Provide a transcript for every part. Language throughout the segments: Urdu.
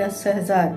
10,000,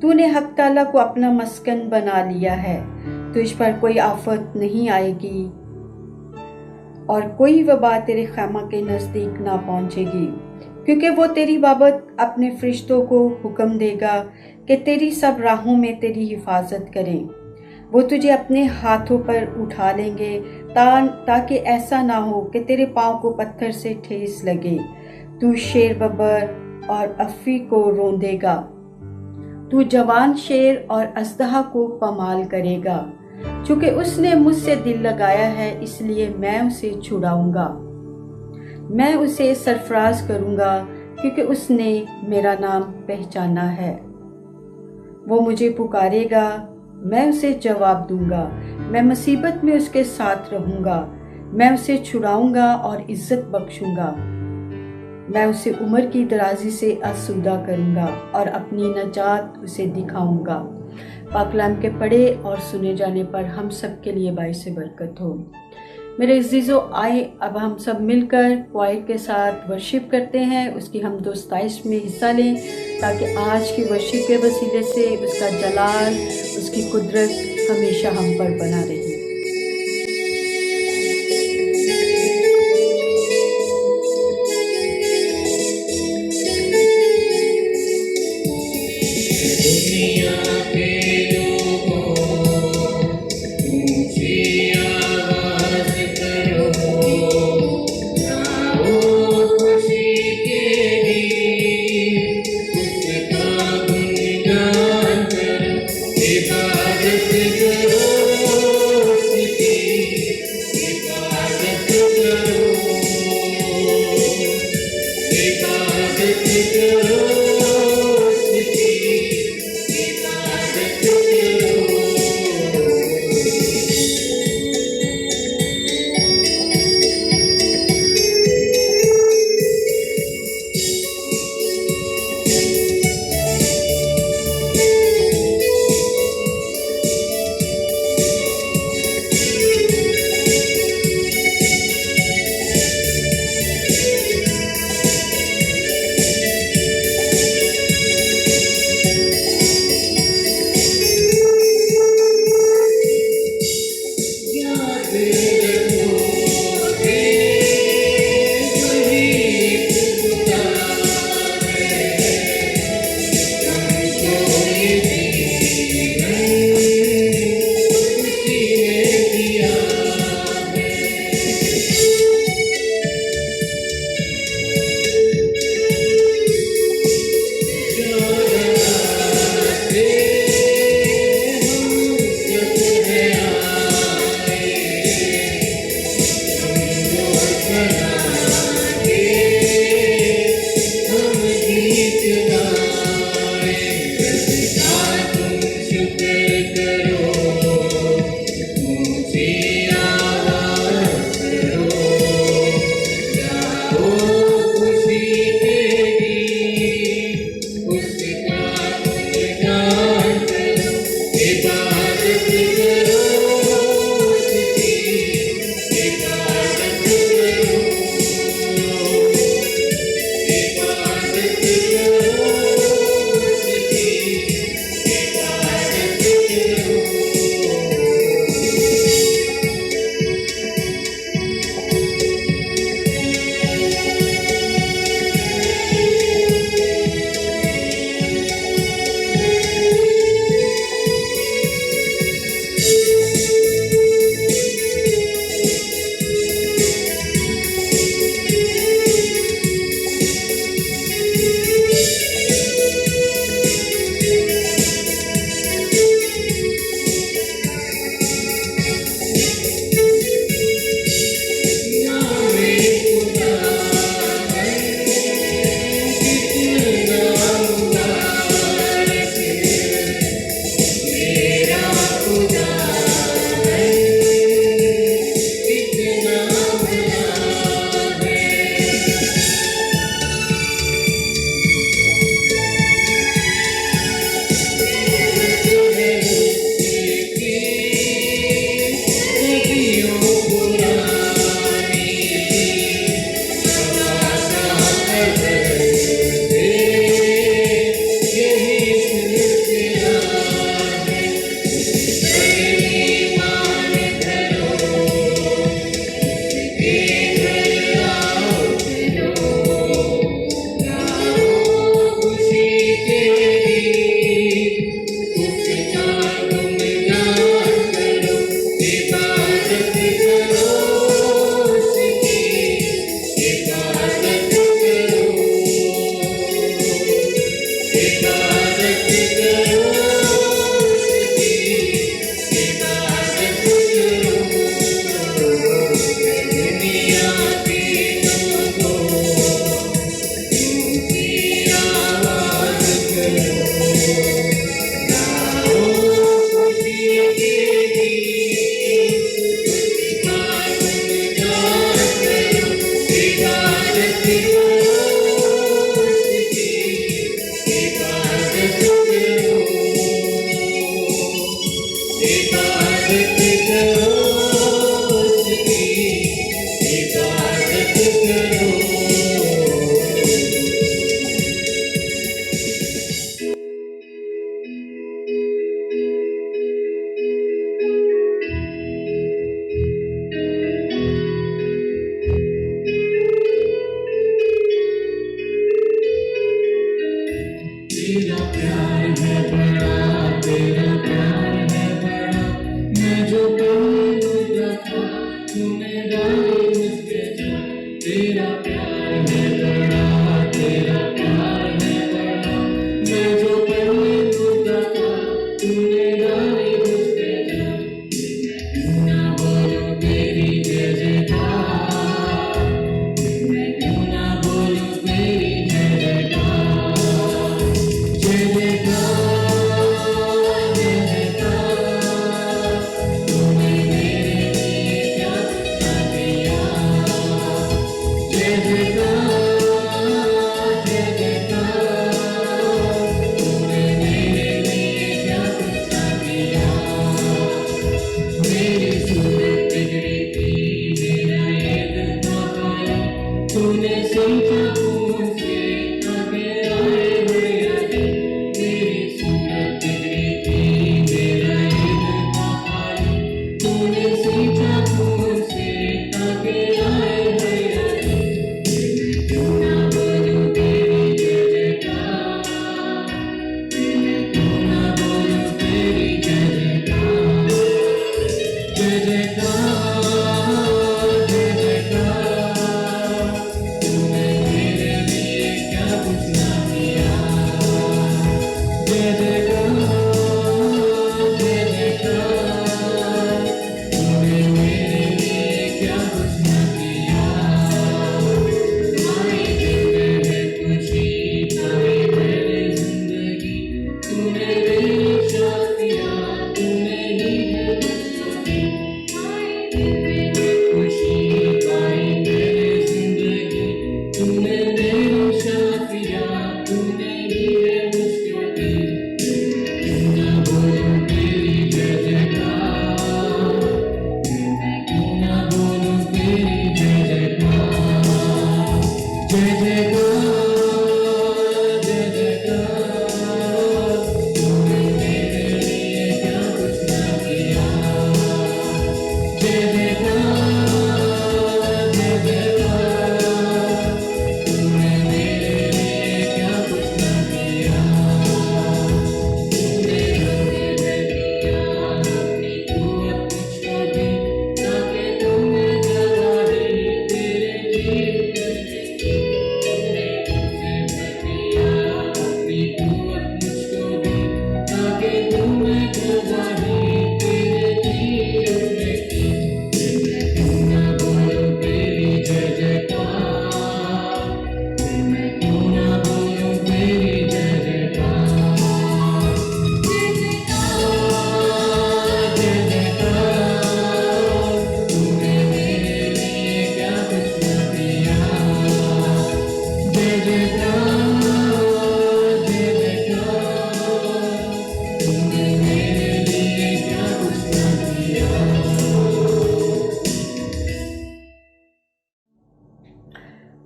تو نے حق تعالیٰ کو اپنا مسکن بنا لیا ہے، تجھ پر کوئی آفت نہیں آئے گی اور کوئی وبا تیرے خیمہ کے نزدیک نہ پہنچے گی، کیونکہ وہ تیری بابت اپنے فرشتوں کو حکم دے گا کہ تیری سب راہوں میں تیری حفاظت کریں۔ وہ تجھے اپنے ہاتھوں پر اٹھا لیں گے تاکہ ایسا نہ ہو کہ تیرے پاؤں کو پتھر سے ٹھیس لگے۔ تو شیر ببر اور افی کو روندے گا، تو جوان شیر اور اژدہا کو پامال کرے گا۔ چونکہ اس نے مجھ سے دل لگایا ہے، اس لیے میں اسے چھڑاؤں گا۔ میں اسے سرفراز کروں گا کیونکہ اس نے میرا نام پہچانا ہے۔ وہ مجھے پکارے گا، میں اسے جواب دوں گا۔ میں مصیبت میں اس کے ساتھ رہوں گا، میں اسے چھڑاؤں گا اور عزت بخشوں گا۔ میں اسے عمر کی درازی سے آسودہ کروں گا اور اپنی نجات اسے دکھاؤں گا۔ پاک کلام کے پڑھے اور سنے جانے پر ہم سب کے لیے باعث برکت ہو۔ میرے عزیزو، آئے اب ہم سب مل کر کوائر کے ساتھ ورشپ کرتے ہیں، اس کی حمد و ستائش میں حصہ لیں تاکہ آج کی ورشپ کے وسیلے سے اس کا جلال، اس کی قدرت ہمیشہ ہم پر بنا رہے۔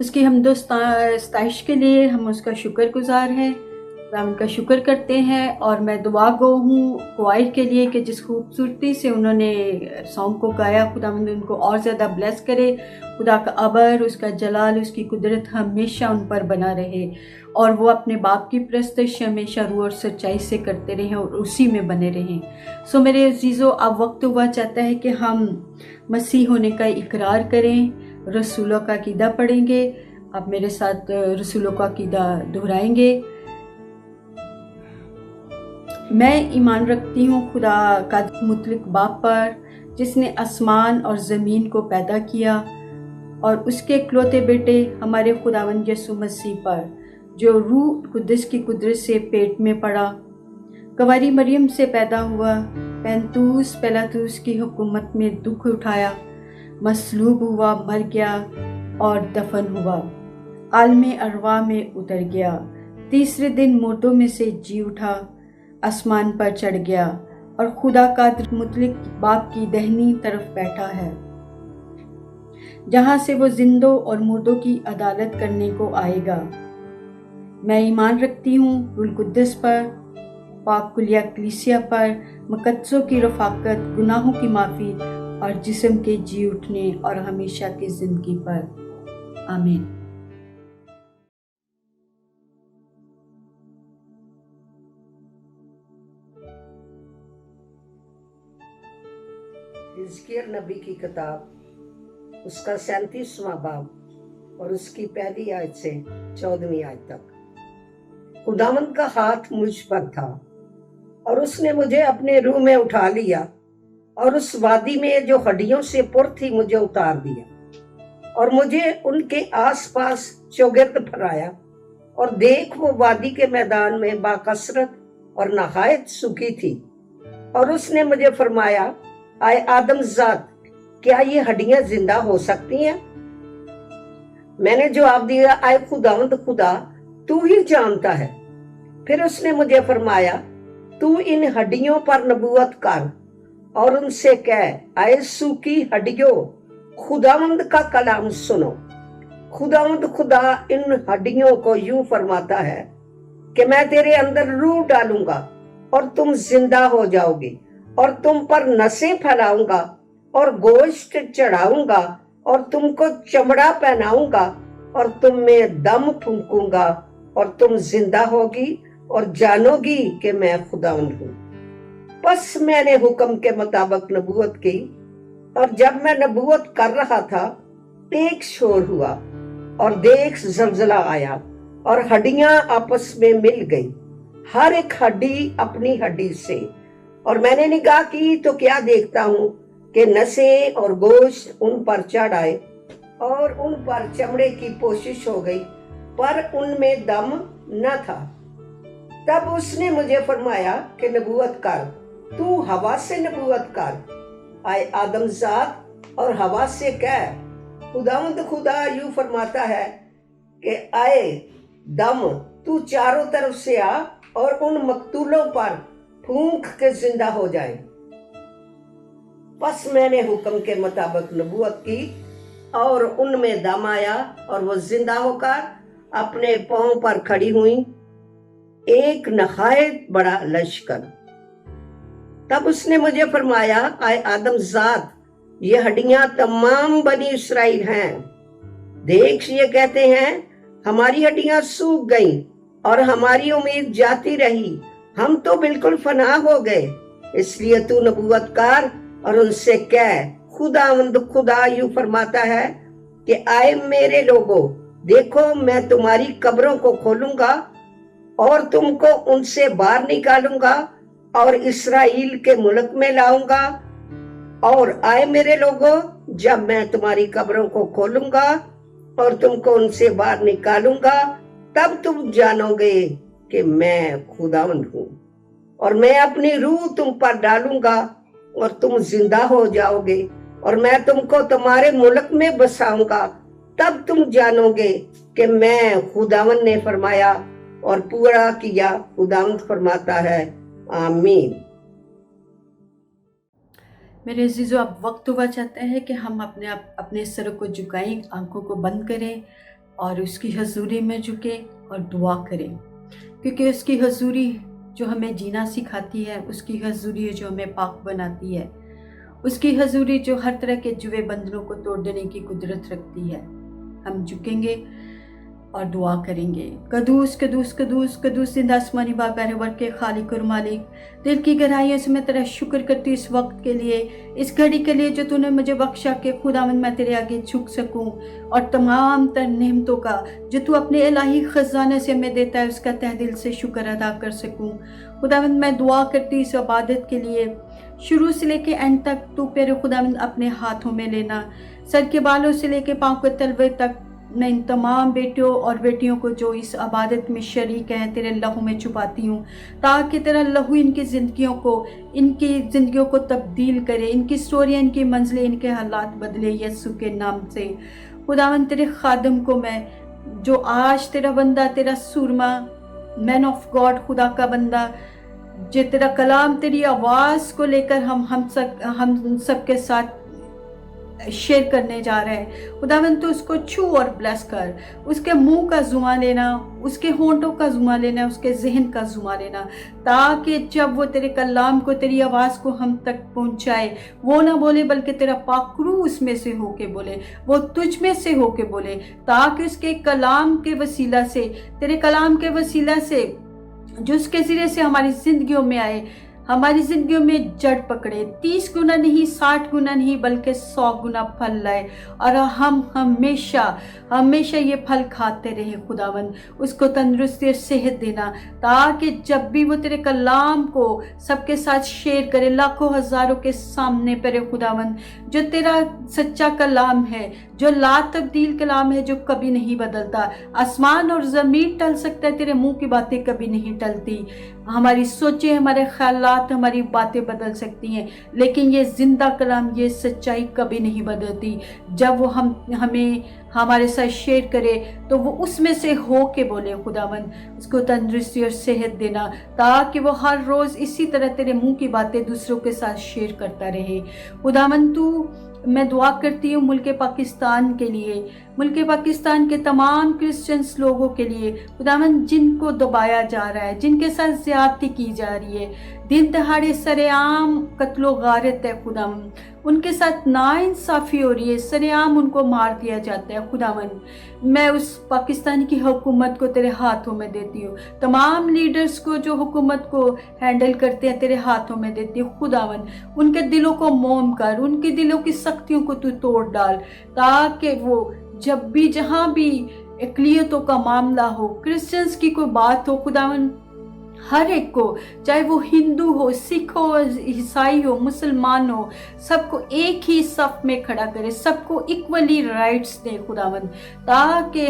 اس کی حمد و ستائش کے لیے ہم اس کا شکر گزار ہیں، ہم کا شکر کرتے ہیں، اور میں دعا گو ہوں کوائر کے لیے کہ جس خوبصورتی سے انہوں نے سانگ کو گایا، خداوند ان کو اور زیادہ بلیس کرے، خدا کا ابر، اس کا جلال، اس کی قدرت ہمیشہ ان پر بنا رہے، اور وہ اپنے باپ کی پرستش ہمیشہ روح اور سچائی سے کرتے رہیں اور اسی میں بنے رہیں۔ سو میرے عزیزو، اب وقت ہوا چاہتا ہے کہ ہم مسیح ہونے کا اقرار کریں، رسولوں کا عقیدہ پڑھیں گے۔ آپ میرے ساتھ رسولوں کا عقیدہ دہرائیں گے۔ میں ایمان رکھتی ہوں خدا کا مطلق باپ پر، جس نے آسمان اور زمین کو پیدا کیا، اور اس کے اکلوتے بیٹے ہمارے خداوند یسوع مسیح پر، جو روح قدس کی قدرت سے پیٹ میں پڑا، کنواری مریم سے پیدا ہوا، پینتوس پیلاطوس کی حکومت میں دکھ اٹھایا، مصلوب ہوا، مر گیا اور دفن ہوا، عالم ارواح میں اتر گیا، تیسرے دن مردوں میں سے جی اٹھا، آسمان پر چڑھ گیا، اور خدا قادر مطلق باپ کی دہنی طرف بیٹھا ہے، جہاں سے وہ زندوں اور مردوں کی عدالت کرنے کو آئے گا۔ میں ایمان رکھتی ہوں روح القدس پر، پاک کلیہ کلیسیا پر، مقدسوں کی رفاقت، گناہوں کی معافی، اور جسم کے جی اٹھنے اور ہمیشہ کی زندگی پر۔ آمین۔ حزقیل نبی کی کتاب، اس کا 37واں باب اور اس کی پہلی آیت سے 14ویں آیت تک۔ خداوند کا ہاتھ مجھ پر تھا، اور اس نے مجھے اپنے روح میں اٹھا لیا، اور اس وادی میں جو ہڈیوں سے پر تھی مجھے اتار دیا، اور مجھے ان کے آس پاس چوگرد پھرایا، اور دیکھ وہ وادی کے میدان میں باکثرت اور نہایت سوکھی تھی، اور اس نے مجھے فرمایا، آئے آدم ذات، کیا یہ ہڈیاں زندہ ہو سکتی ہیں؟ میں نے جواب دیا، آئے خداوند خدا، تو ہی جانتا ہے۔ پھر اس نے مجھے فرمایا، تو ان ہڈیوں پر نبوت کر اور ان سے کہہ، آئے سوکھی ہڈیوں، خداوند کا کلام سنو۔ خداوند خدا ان ہڈیوں کو یوں فرماتا ہے کہ میں تیرے اندر روح ڈالوں گا، اور تم زندہ ہو جاؤ گے، اور تم پر نسیں پھیلاؤں گا، اور گوشت چڑھاؤں گا، اور تم کو چمڑا پہناؤں گا، اور تم میں دم پھونکوں گا، اور تم زندہ ہوگی اور جانو گی کہ میں خداوند ہوں۔ بس میں نے حکم کے مطابق نبوت کی، اور جب میں نبوت کر رہا تھا، ایک شور ہوا، اور دیکھ زلزلہ آیا، اور ہڈیاں آپس میں مل گئی، ہر ایک ہڈی اپنی ہڈی سے۔ اور میں نے نگاہ کی تو کیا دیکھتا ہوں کہ نسیں اور گوشت ان پر چڑھ آئے، اور ان پر چمڑے کی پوشش ہو گئی، پر ان میں دم نہ تھا۔ تب اس نے مجھے فرمایا کہ نبوت کر، تو ہوا سے نبوت کر، آئے آدم ذات، اور ہوا سے کہہ، خداوند خدا یوں فرماتا ہے کہ آئے دم، تو چاروں طرف سے آ، اور ان مقتولوں پر پھونک کے زندہ ہو جائے۔ پس میں نے حکم کے مطابق نبوت کی، اور ان میں دم آیا، اور وہ زندہ ہو کر اپنے پاؤں پر کھڑی ہوئیں، ایک نہایت بڑا لشکر۔ تب اس نے مجھے فرمایا، آئے آدم ذات، یہ ہڈیاں تمام بنی اسرائیل ہیں۔ دیکھ، یہ کہتے ہیں، ہماری ہڈیاں سوکھ گئیں، اور ہماری امید جاتی رہی، ہم تو بالکل فنا ہو گئے۔ اس لیے تو نبوت کر اور ان سے کہہ، خداوند خدا یوں فرماتا ہے کہ آئے میرے لوگو، دیکھو میں تمہاری قبروں کو کھولوں گا، اور تم کو ان سے باہر نکالوں گا، اور اسرائیل کے ملک میں لاؤں گا۔ اور آئے میرے لوگو، جب میں تمہاری قبروں کو کھولوں گا اور تم کو ان سے باہر نکالوں گا، تب تم جانو گے کہ میں خداوند ہوں، اور میں اپنی روح تم پر ڈالوں گا، اور تم زندہ ہو جاؤ گے، اور میں تم کو تمہارے ملک میں بساؤں گا۔ تب تم جانو گے کہ میں خداوند نے فرمایا اور پورا کیا، خداوند فرماتا ہے، آمین۔ میرے عزیزو، اب وقت ہوا چاہتا ہے کہ ہم اپنے سر کو جھکائیں، آنکھوں کو بند کریں، اور اس کی حضوری میں جھکے اور دعا کریں، کیونکہ اس کی حضوری جو ہمیں جینا سکھاتی ہے، اس کی حضوری جو ہمیں پاک بناتی ہے، اس کی حضوری جو ہر طرح کے جوے بندھنوں کو توڑ دینے کی قدرت رکھتی ہے۔ ہم جھکیں گے اور دعا کریں گے۔ قدوس قدوس قدوس قدوس زندہ آسمانی باپ پیروور کے خالق اور مالک، دل کی گہرائیوں سے میں تیرا شکر کرتی ہوں اس وقت کے لیے، اس گھڑی کے لیے جو تو نے مجھے بخشا کہ خداوند میں تیرے آگے جھک سکوں، اور تمام تر نعمتوں کا جو تو اپنے الہی خزانے سے ہمیں دیتا ہے اس کا تہ دل سے شکر ادا کر سکوں۔ خداوند میں دعا کرتی اس عبادت کے لیے، شروع سے لے کے اینڈ تک تو پیارے خداوند اپنے ہاتھوں میں لینا، سر کے بالوں سے لے کے پاؤں کے تلوے تک میں ان تمام بیٹوں اور بیٹیوں کو جو اس عبادت میں شریک ہیں تیرے لہو میں چھپاتی ہوں، تاکہ تیرا لہو ان کی زندگیوں کو تبدیل کرے، ان کی سٹوریاں، ان کی منزلیں، ان کے حالات بدلے یسوع کے نام سے۔ خداوند تیرے خادم کو میں، جو آج تیرا بندہ، تیرا سورما، مین آف گاڈ، خدا کا بندہ، جو تیرا کلام، تیری آواز کو لے کر ہم سب کے ساتھ شیئر کرنے جا رہے ہیں، خداوند تو اس کو چھو اور بلیس کر، اس کے منہ کا زما لینا، اس کے ہونٹوں کا زما لینا، اس کے ذہن کا زما لینا، تاکہ جب وہ تیرے کلام کو، تیری آواز کو ہم تک پہنچائے، وہ نہ بولے بلکہ تیرا پاک روح اس میں سے ہو کے بولے، وہ تجھ میں سے ہو کے بولے، تاکہ اس کے کلام کے وسیلہ سے، تیرے کلام کے وسیلہ سے جو اس کے ذریعے سے ہماری زندگیوں میں آئے، ہماری زندگیوں میں جڑ پکڑے، 30 گنا نہیں، 60 گنا نہیں، بلکہ 100 گنا پھل لائے، اور ہم ہمیشہ یہ پھل کھاتے رہے۔ خداوند اس کو تندرستی اور صحت دینا، تاکہ جب بھی وہ تیرے کلام کو سب کے ساتھ شیئر کرے، لاکھوں ہزاروں کے سامنے پہ خداوند، جو تیرا سچا کلام ہے، جو لا تبدیل کلام ہے، جو کبھی نہیں بدلتا، آسمان اور زمین ٹل سکتا ہے، تیرے منہ کی باتیں کبھی نہیں ٹلتی، ہماری سوچیں، ہمارے خیالات، ہماری باتیں بدل سکتی ہیں، لیکن یہ زندہ کلام، یہ سچائی کبھی نہیں بدلتی۔ جب وہ ہمیں ہمارے ساتھ شیئر کرے تو وہ اس میں سے ہو کے بولے۔ خداوند اس کو تندرستی اور صحت دینا، تاکہ وہ ہر روز اسی طرح تیرے منہ کی باتیں دوسروں کے ساتھ شیئر کرتا رہے۔ خداوند میں دعا کرتی ہوں ملک پاکستان کے لیے، ملک پاکستان کے تمام کرسچنس لوگوں کے لیے، خداوند جن کو دبایا جا رہا ہے، جن کے ساتھ زیادتی کی جا رہی ہے، دن دہاڑے سر عام قتل و غارت ہے، خداوند ان کے ساتھ ناانصافی ہو رہی ہے، سر عام ان کو مار دیا جاتا ہے۔ خداوند میں اس پاکستان کی حکومت کو تیرے ہاتھوں میں دیتی ہوں، تمام لیڈرز کو جو حکومت کو ہینڈل کرتے ہیں تیرے ہاتھوں میں دیتی ہوں۔ خداوند ان کے دلوں کو موم کر، ان کے دلوں کی سختیوں کو تو توڑ ڈال، تاکہ وہ جب بھی جہاں بھی اقلیتوں کا معاملہ ہو، کرسچنز کی کوئی بات ہو، خداوند ہر ایک کو، چاہے وہ ہندو ہو، سکھ ہو، عیسائی ہو، مسلمان ہو، سب کو ایک ہی صف میں کھڑا کرے، سب کو ایکولی رائٹس دے خداوند، تاکہ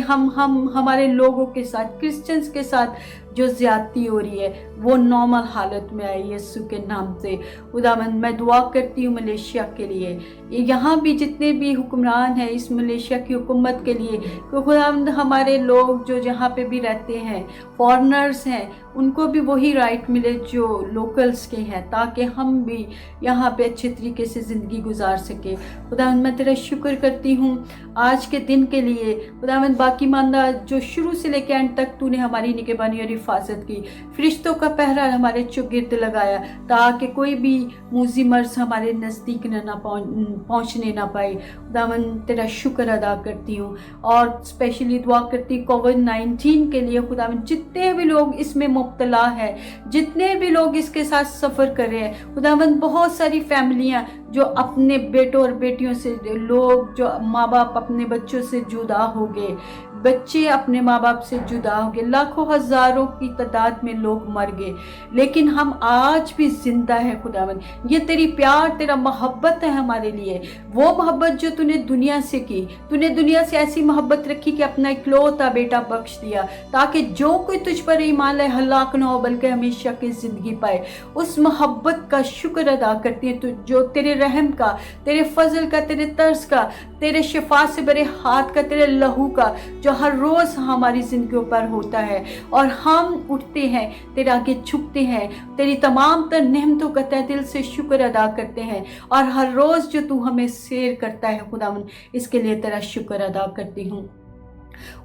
ہمارے لوگوں کے ساتھ، کرسچنز کے ساتھ جو زیادتی ہو رہی ہے وہ نارمل حالت میں آئی یسوع کے نام سے۔ خداوند میں دعا کرتی ہوں ملیشیا کے لیے، یہاں بھی جتنے بھی حکمران ہیں اس ملیشیا کی حکومت کے لیے، کہ خداوند ہمارے لوگ جو جہاں پہ بھی رہتے ہیں، فارنرز ہیں، ان کو بھی وہی رائٹ ملے جو لوکلز کے ہیں، تاکہ ہم بھی یہاں پہ اچھے طریقے سے زندگی گزار سکے۔ خداوند میں تیرا شکر کرتی ہوں آج کے دن کے لیے، خداوند باقی ماندہ جو شروع سے لے کے اینڈ تک تو نے ہماری نگہبانی اور حفاظت کی، فرشتوں کا پہرا ہمارے چوگرد لگایا، تاکہ کوئی بھی موذی مرض ہمارے نزدیک نہ پہنچنے نہ پائے۔ خداوند تیرا شکر ادا کرتی ہوں، اور اسپیشلی دعا کرتی کووڈ-19 کے لیے۔ خداوند جتنے بھی لوگ اس میں مبتلا ہے، جتنے بھی لوگ اس کے ساتھ سفر کر رہے ہیں، خداوند بہت ساری فیملیاں جو اپنے بیٹوں اور بیٹیوں سے، لوگ جو ماں باپ اپنے بچوں سے جدا ہو گئے، بچے اپنے ماں باپ سے جدا ہو گئے، لاکھوں ہزاروں کی تعداد میں لوگ مر گئے، لیکن ہم آج بھی زندہ ہیں۔ خداوند یہ تیری پیار، تیرا محبت ہے ہمارے لیے، وہ محبت جو تو نے دنیا سے کی، تو نے دنیا سے ایسی محبت رکھی کہ اپنا اکلوتا بیٹا بخش دیا، تاکہ جو کوئی تجھ پر ایمان لائے ہلاک نہ ہو بلکہ ہمیشہ کی زندگی پائے۔ اس محبت کا شکر ادا کرتی ہے تو جو تیرے رحم کا، تیرے فضل کا، تیرے طرز کا، تیرے شفا سے بھرے ہاتھ کا، تیرے لہو کا، جو ہر روز ہماری زندگیوں پر ہوتا ہے، اور ہم اٹھتے ہیں تیرے آگے جھکتے ہیں، تیری تمام تر نعمتوں کا تہ دل سے شکر ادا کرتے ہیں، اور ہر روز جو تو ہمیں سیر کرتا ہے خداوند اس کے لیے تیرا شکر ادا کرتی ہوں۔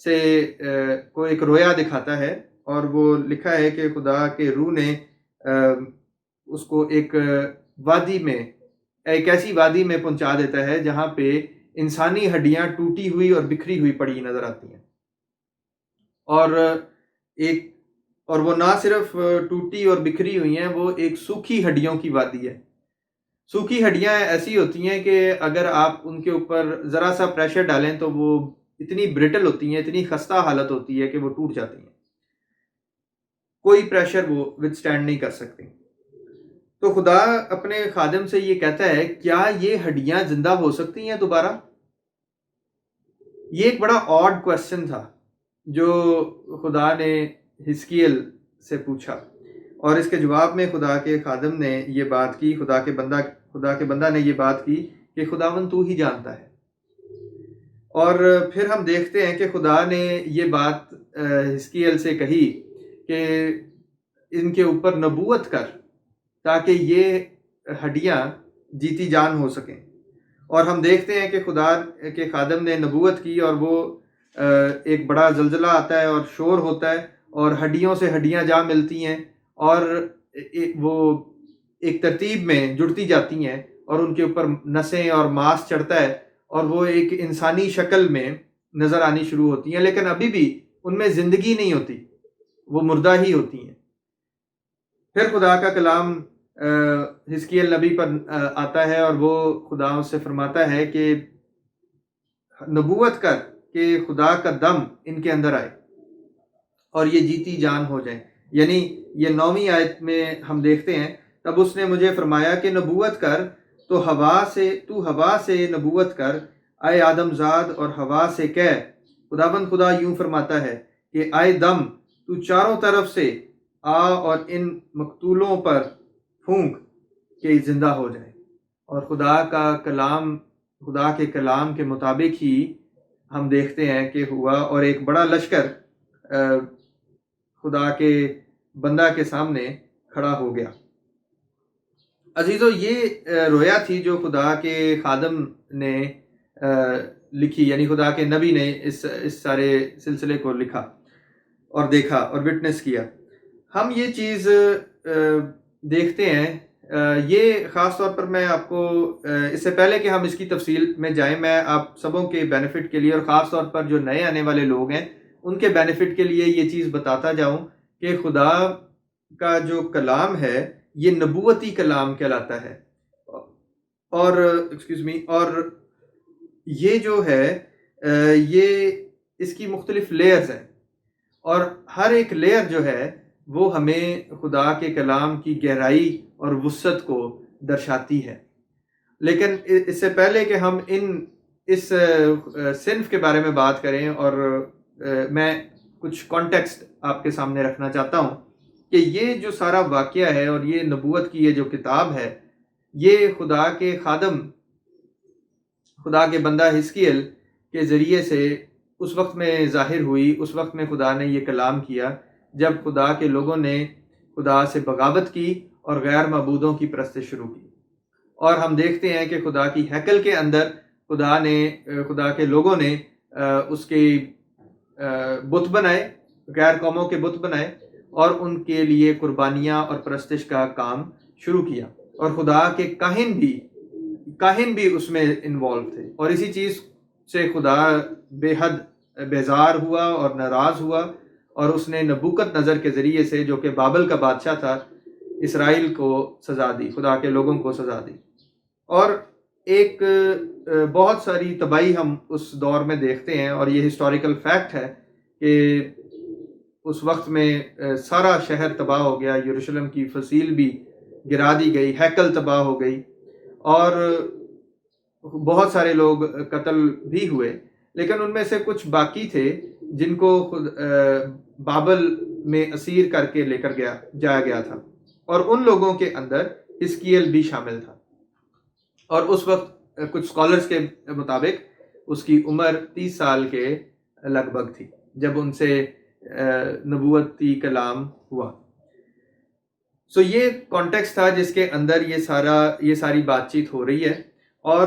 سے کو ایک رویا دکھاتا ہے، اور وہ لکھا ہے کہ خدا کے روح نے اس کو ایک وادی میں، ایک ایسی وادی میں پہنچا دیتا ہے جہاں پہ انسانی ہڈیاں ٹوٹی ہوئی اور بکھری ہوئی پڑی نظر آتی ہیں، اور وہ نہ صرف ٹوٹی اور بکھری ہوئی ہیں، وہ ایک سوکھی ہڈیوں کی وادی ہے۔ سوکھی ہڈیاں ایسی ہوتی ہیں کہ اگر آپ ان کے اوپر ذرا سا پریشر ڈالیں تو وہ اتنی بریٹل ہوتی ہیں، اتنی خستہ حالت ہوتی ہے کہ وہ ٹوٹ جاتی ہیں، کوئی پریشر وہ وتھسٹینڈ نہیں کر سکتی۔ تو خدا اپنے خادم سے یہ کہتا ہے، کیا یہ ہڈیاں زندہ ہو سکتی ہیں دوبارہ؟ یہ ایک بڑا آڈ کویسچن تھا جو خدا نے حزقیل سے پوچھا، اور اس کے جواب میں خدا کے خادم نے یہ بات کی، خدا کے بندہ نے یہ بات کی کہ خداوند تو ہی جانتا ہے۔ اور پھر ہم دیکھتے ہیں کہ خدا نے یہ بات حزقیل سے کہی کہ ان کے اوپر نبوت کر تاکہ یہ ہڈیاں جیتی جان ہو سکیں۔ اور ہم دیکھتے ہیں کہ خدا کے خادم نے نبوت کی، اور وہ ایک بڑا زلزلہ آتا ہے اور شور ہوتا ہے، اور ہڈیوں سے ہڈیاں جا ملتی ہیں، اور وہ ایک ترتیب میں جڑتی جاتی ہیں، اور ان کے اوپر نسیں اور ماس چڑھتا ہے، اور وہ ایک انسانی شکل میں نظر آنی شروع ہوتی ہیں، لیکن ابھی بھی ان میں زندگی نہیں ہوتی، وہ مردہ ہی ہوتی ہیں۔ پھر خدا کا کلام حزقیل نبی پر آتا ہے، اور وہ خدا اس سے فرماتا ہے کہ نبوت کر کہ خدا کا دم ان کے اندر آئے اور یہ جیتی جان ہو جائیں۔ یعنی یہ 9ویں آیت میں ہم دیکھتے ہیں، تب اس نے مجھے فرمایا کہ نبوت کر تو ہوا سے نبوت کر، اے آدم زاد، اور ہوا سے کہہ، خداوند خدا یوں فرماتا ہے کہ اے دم، تو چاروں طرف سے آ اور ان مقتولوں پر پھونک کہ زندہ ہو جائے۔ اور خدا کے کلام کے مطابق ہی ہم دیکھتے ہیں کہ ہوا، اور ایک بڑا لشکر خدا کے بندہ کے سامنے کھڑا ہو گیا۔ عزیزو، یہ رویا تھی جو خدا کے خادم نے لکھی، یعنی خدا کے نبی نے اس سارے سلسلے کو لکھا اور دیکھا اور وٹنس کیا۔ ہم یہ چیز دیکھتے ہیں، یہ خاص طور پر میں آپ کو اس سے پہلے کہ ہم اس کی تفصیل میں جائیں، میں آپ سبوں کے بینیفٹ کے لیے، اور خاص طور پر جو نئے آنے والے لوگ ہیں ان کے بینیفٹ کے لیے یہ چیز بتاتا جاؤں کہ خدا کا جو کلام ہے یہ نبوتی کلام کہلاتا ہے، اور یہ جو ہے یہ اس کی مختلف لیئرز ہیں، اور ہر ایک لیئر جو ہے وہ ہمیں خدا کے کلام کی گہرائی اور وسعت کو درشاتی ہے۔ لیکن اس سے پہلے کہ ہم اس صنف کے بارے میں بات کریں، اور میں کچھ کانٹیکسٹ آپ کے سامنے رکھنا چاہتا ہوں کہ یہ جو سارا واقعہ ہے اور یہ نبوت کی یہ جو کتاب ہے، یہ خدا کے خادم، خدا کے بندہ حزقیل کے ذریعے سے اس وقت میں ظاہر ہوئی، اس وقت میں خدا نے یہ کلام کیا جب خدا کے لوگوں نے خدا سے بغاوت کی اور غیر معبودوں کی پرستش شروع کی۔ اور ہم دیکھتے ہیں کہ خدا کی ہیکل کے اندر خدا کے لوگوں نے اس کے بت بنائے، غیر قوموں کے بت بنائے، اور ان کے لیے قربانیاں اور پرستش کا کام شروع کیا، اور خدا کے کاہن بھی اس میں انوالو تھے، اور اسی چیز سے خدا بے حد بیزار ہوا اور ناراض ہوا، اور اس نے نبوکت نظر کے ذریعے سے، جو کہ بابل کا بادشاہ تھا، اسرائیل کو سزا دی، خدا کے لوگوں کو سزا دی، اور ایک بہت ساری تباہی ہم اس دور میں دیکھتے ہیں، اور یہ ہسٹوریکل فیکٹ ہے کہ اس وقت میں سارا شہر تباہ ہو گیا، یروشلم کی فصیل بھی گرا دی گئی، ہیکل تباہ ہو گئی، اور بہت سارے لوگ قتل بھی ہوئے، لیکن ان میں سے کچھ باقی تھے جن کو بابل میں اسیر کر کے لے کر جایا گیا تھا، اور ان لوگوں کے اندر حزقیل بھی شامل تھا۔ اور اس وقت کچھ سکالرز کے مطابق اس کی عمر 30 سال کے لگ بھگ تھی جب ان سے نبوتی کلام ہوا۔ سو یہ کانٹیکسٹ تھا جس کے اندر یہ ساری بات چیت ہو رہی ہے، اور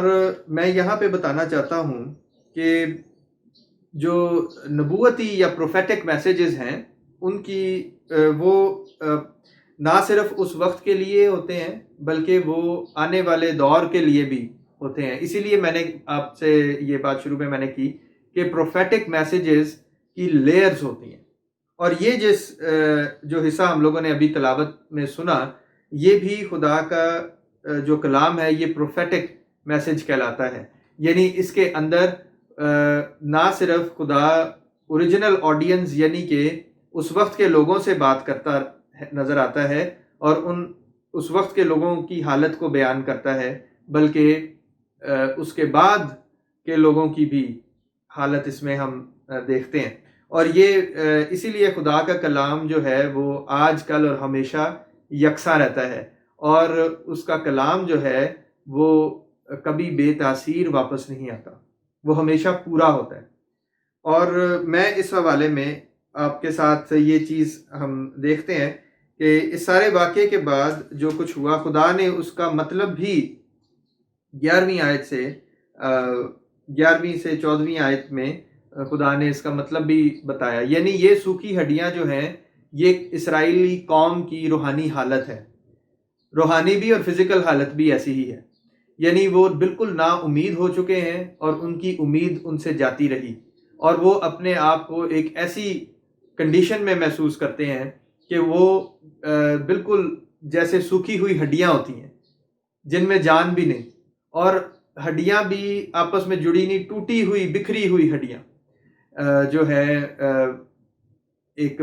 میں یہاں پہ بتانا چاہتا ہوں کہ جو نبوتی یا پروفیٹک میسیجز ہیں ان کی وہ نہ صرف اس وقت کے لیے ہوتے ہیں بلکہ وہ آنے والے دور کے لیے بھی ہوتے ہیں. اسی لیے میں نے آپ سے یہ بات شروع میں نے کی کہ پروفیٹک میسیجز کی لیئرز ہوتی ہیں, اور یہ جو حصہ ہم لوگوں نے ابھی تلاوت میں سنا یہ بھی خدا کا جو کلام ہے یہ پروفیٹک میسیج کہلاتا ہے. یعنی اس کے اندر نہ صرف خدا اوریجنل آڈینس یعنی کہ اس وقت کے لوگوں سے بات کرتا نظر آتا ہے اور اس وقت کے لوگوں کی حالت کو بیان کرتا ہے, بلکہ اس کے بعد کے لوگوں کی بھی حالت اس میں ہم دیکھتے ہیں. اور یہ اسی لیے خدا کا کلام جو ہے وہ آج کل اور ہمیشہ یکساں رہتا ہے, اور اس کا کلام جو ہے وہ کبھی بے تاثیر واپس نہیں آتا, وہ ہمیشہ پورا ہوتا ہے. اور میں اس حوالے میں آپ کے ساتھ یہ چیز ہم دیکھتے ہیں کہ اس سارے واقعے کے بعد جو کچھ ہوا خدا نے اس کا مطلب بھی 11ویں آیت سے 11ویں سے 14ویں آیت میں خدا نے اس کا مطلب بھی بتایا. یعنی یہ سوکھی ہڈیاں جو ہیں یہ اسرائیلی قوم کی روحانی حالت ہے, روحانی بھی اور فزیکل حالت بھی ایسی ہی ہے. یعنی وہ بالکل نا امید ہو چکے ہیں اور ان کی امید ان سے جاتی رہی, اور وہ اپنے آپ کو ایک ایسی کنڈیشن میں محسوس کرتے ہیں کہ وہ بالکل جیسے سوکھی ہوئی ہڈیاں ہوتی ہیں جن میں جان بھی نہیں, اور ہڈیاں بھی آپس میں جڑی نہیں, ٹوٹی ہوئی بکھری ہوئی ہڈیاں جو ہے ایک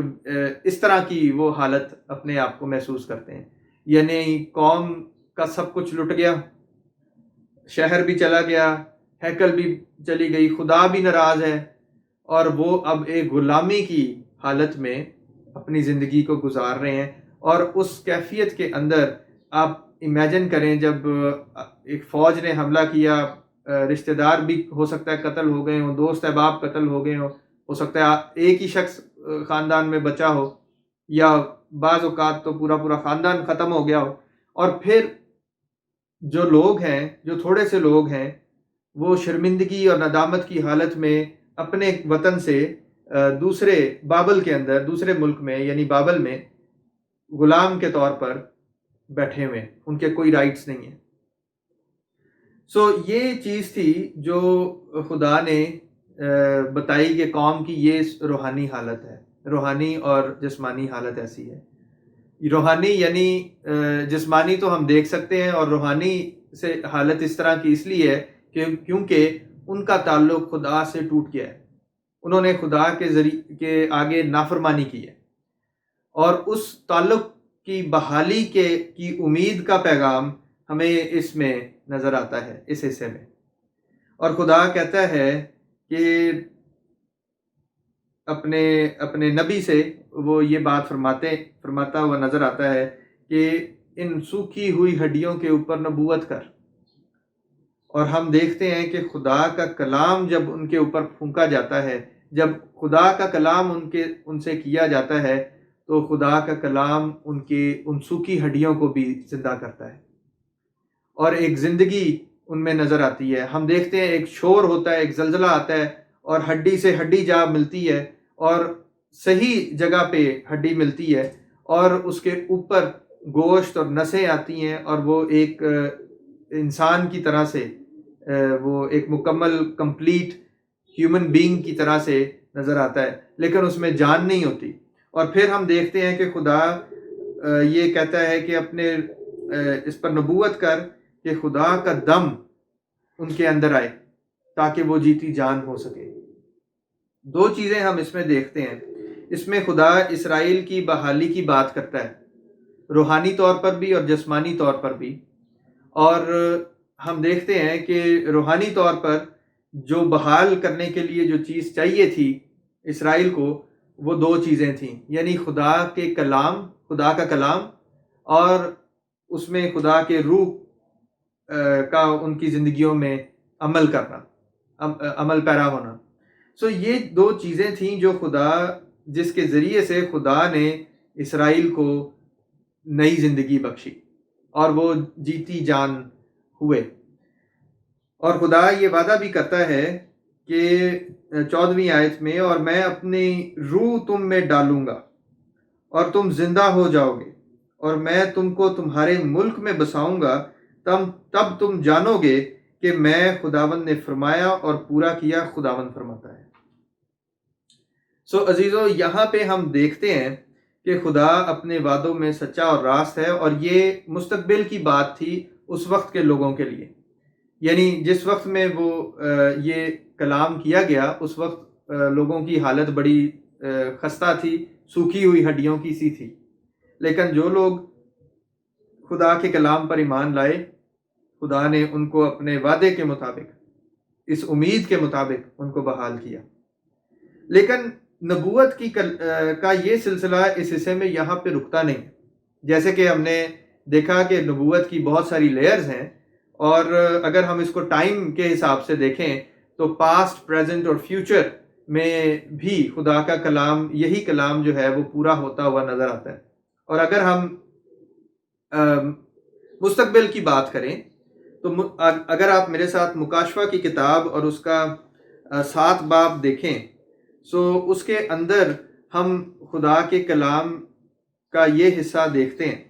اس طرح کی وہ حالت اپنے آپ کو محسوس کرتے ہیں. یعنی قوم کا سب کچھ لٹ گیا, شہر بھی چلا گیا, ہیکل بھی چلی گئی, خدا بھی ناراض ہے, اور وہ اب ایک غلامی کی حالت میں اپنی زندگی کو گزار رہے ہیں. اور اس کیفیت کے اندر آپ امیجن کریں جب ایک فوج نے حملہ کیا, رشتہ دار بھی ہو سکتا ہے قتل ہو گئے ہوں, دوست احباب قتل ہو گئے ہوں, ہو سکتا ہے ایک ہی شخص خاندان میں بچا ہو, یا بعض اوقات تو پورا خاندان ختم ہو گیا ہو, اور پھر جو لوگ ہیں, جو تھوڑے سے لوگ ہیں, وہ شرمندگی اور ندامت کی حالت میں اپنے وطن سے دوسرے بابل کے اندر, دوسرے ملک میں یعنی بابل میں غلام کے طور پر بیٹھے ہوئے, ان کے کوئی رائٹس نہیں ہیں. سو یہ چیز تھی جو خدا نے بتائی کہ قوم کی یہ روحانی حالت ہے, روحانی اور جسمانی حالت ایسی ہے. روحانی یعنی جسمانی تو ہم دیکھ سکتے ہیں, اور روحانی سے حالت اس طرح کی اس لیے ہے کہ کیونکہ ان کا تعلق خدا سے ٹوٹ گیا ہے, انہوں نے خدا کے ذریعے کے آگے نافرمانی کی ہے, اور اس تعلق کی بحالی کی امید کا پیغام ہمیں اس میں نظر آتا ہے, اس حصے میں. اور خدا کہتا ہے کہ اپنے نبی سے وہ یہ بات فرماتا ہوا نظر آتا ہے کہ ان سوکھی ہوئی ہڈیوں کے اوپر نبوت کر. اور ہم دیکھتے ہیں کہ خدا کا کلام جب ان کے اوپر پھونکا جاتا ہے, جب خدا کا کلام ان سے کیا جاتا ہے, تو خدا کا کلام ان سوکھی ہڈیوں کو بھی زندہ کرتا ہے, اور ایک زندگی ان میں نظر آتی ہے. ہم دیکھتے ہیں ایک شور ہوتا ہے, ایک زلزلہ آتا ہے, اور ہڈی سے ہڈی جا ملتی ہے, اور صحیح جگہ پہ ہڈی ملتی ہے, اور اس کے اوپر گوشت اور نسیں آتی ہیں, اور وہ ایک انسان کی طرح سے, وہ ایک مکمل کمپلیٹ ہیومن بینگ کی طرح سے نظر آتا ہے, لیکن اس میں جان نہیں ہوتی. اور پھر ہم دیکھتے ہیں کہ خدا یہ کہتا ہے کہ اپنے اس پر نبوت کر کہ خدا کا دم ان کے اندر آئے تاکہ وہ جیتی جان ہو سکے. دو چیزیں ہم اس میں دیکھتے ہیں. اس میں خدا اسرائیل کی بحالی کی بات کرتا ہے, روحانی طور پر بھی اور جسمانی طور پر بھی. اور ہم دیکھتے ہیں کہ روحانی طور پر جو بحال کرنے کے لیے جو چیز چاہیے تھی اسرائیل کو, وہ دو چیزیں تھیں. یعنی خدا کا کلام, اور اس میں خدا کے روح کا ان کی زندگیوں میں عمل کرنا, عمل پیرا ہونا. سو یہ دو چیزیں تھیں جو جس کے ذریعے سے خدا نے اسرائیل کو نئی زندگی بخشی, اور وہ جیتی جان ہوئے. اور خدا یہ وعدہ بھی کرتا ہے کہ 14ویں آیت میں، اور میں اپنی روح تم میں ڈالوں گا اور تم زندہ ہو جاؤ گے، اور میں تم کو تمہارے ملک میں بساؤں گا، تب تم جانو گے کہ میں خداوند نے فرمایا اور پورا کیا، خداوند فرماتا ہے۔ عزیزو، یہاں پہ ہم دیکھتے ہیں کہ خدا اپنے وعدوں میں سچا اور راست ہے، اور یہ مستقبل کی بات تھی اس وقت کے لوگوں کے لیے، یعنی جس وقت میں وہ یہ کلام کیا گیا اس وقت لوگوں کی حالت بڑی خستہ تھی، سوکھی ہوئی ہڈیوں کی سی تھی، لیکن جو لوگ خدا کے کلام پر ایمان لائے، خدا نے ان کو اپنے وعدے کے مطابق، اس امید کے مطابق ان کو بحال کیا۔ لیکن نبوت کا یہ سلسلہ اس حصے میں یہاں پہ رکتا نہیں، جیسے کہ ہم نے دیکھا کہ نبوت کی بہت ساری لیئرز ہیں، اور اگر ہم اس کو ٹائم کے حساب سے دیکھیں تو پاسٹ، پریزنٹ اور فیوچر میں بھی خدا کا کلام، یہی کلام جو ہے وہ پورا ہوتا ہوا نظر آتا ہے۔ اور اگر ہم مستقبل کی بات کریں تو اگر آپ میرے ساتھ مکاشفہ کی کتاب اور اس کا 7 باب دیکھیں، اس کے اندر ہم خدا کے کلام کا یہ حصہ دیکھتے ہیں،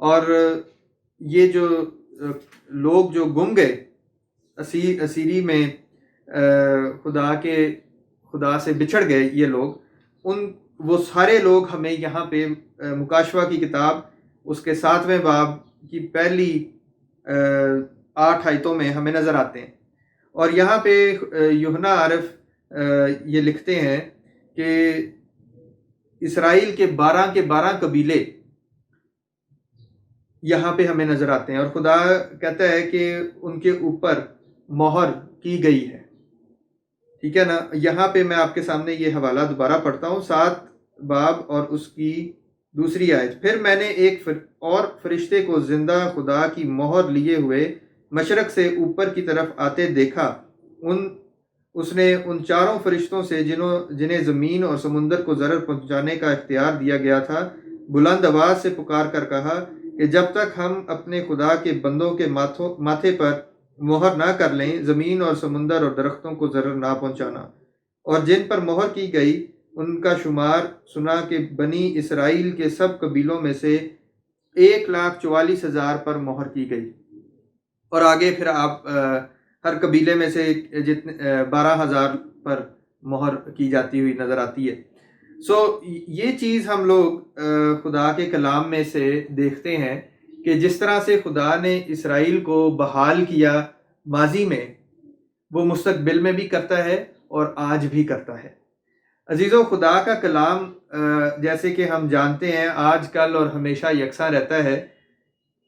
اور یہ جو لوگ جو گم گئے اسیری میں، خدا سے بچھڑ گئے یہ لوگ، وہ سارے لوگ ہمیں یہاں پہ مکاشفہ کی کتاب اس کے 7ویں باب کی پہلی 8 آیتوں میں ہمیں نظر آتے ہیں۔ اور یہاں پہ یوحنا عارف یہ لکھتے ہیں کہ اسرائیل کے 12 قبیلے یہاں پہ ہمیں نظر آتے ہیں، اور خدا کہتا ہے کہ ان کے اوپر مہر کی گئی ہے، ٹھیک ہے نا۔ یہاں پہ میں آپ کے سامنے یہ حوالہ دوبارہ پڑھتا ہوں، 7 باب اور اس کی 2 آیت۔ پھر میں نے ایک اور فرشتے کو زندہ خدا کی مہر لیے ہوئے مشرق سے اوپر کی طرف آتے دیکھا۔ اس نے ان 4 فرشتوں سے جنہیں زمین اور سمندر کو ضرر پہنچانے کا اختیار دیا گیا تھا، بلند آواز سے پکار کر کہا کہ جب تک ہم اپنے خدا کے بندوں کے ماتھے پر مہر نہ کر لیں، زمین اور سمندر اور درختوں کو ضرر نہ پہنچانا۔ اور جن پر مہر کی گئی ان کا شمار سنا کہ بنی اسرائیل کے سب قبیلوں میں سے 1,44,000 پر مہر کی گئی۔ اور آگے پھر آپ ہر قبیلے میں سے 12,000 پر مہر کی جاتی ہوئی نظر آتی ہے۔ یہ چیز ہم لوگ خدا کے کلام میں سے دیکھتے ہیں کہ جس طرح سے خدا نے اسرائیل کو بحال کیا ماضی میں، وہ مستقبل میں بھی کرتا ہے اور آج بھی کرتا ہے۔ عزیزو، خدا کا کلام جیسے کہ ہم جانتے ہیں آج کل اور ہمیشہ یکساں رہتا ہے۔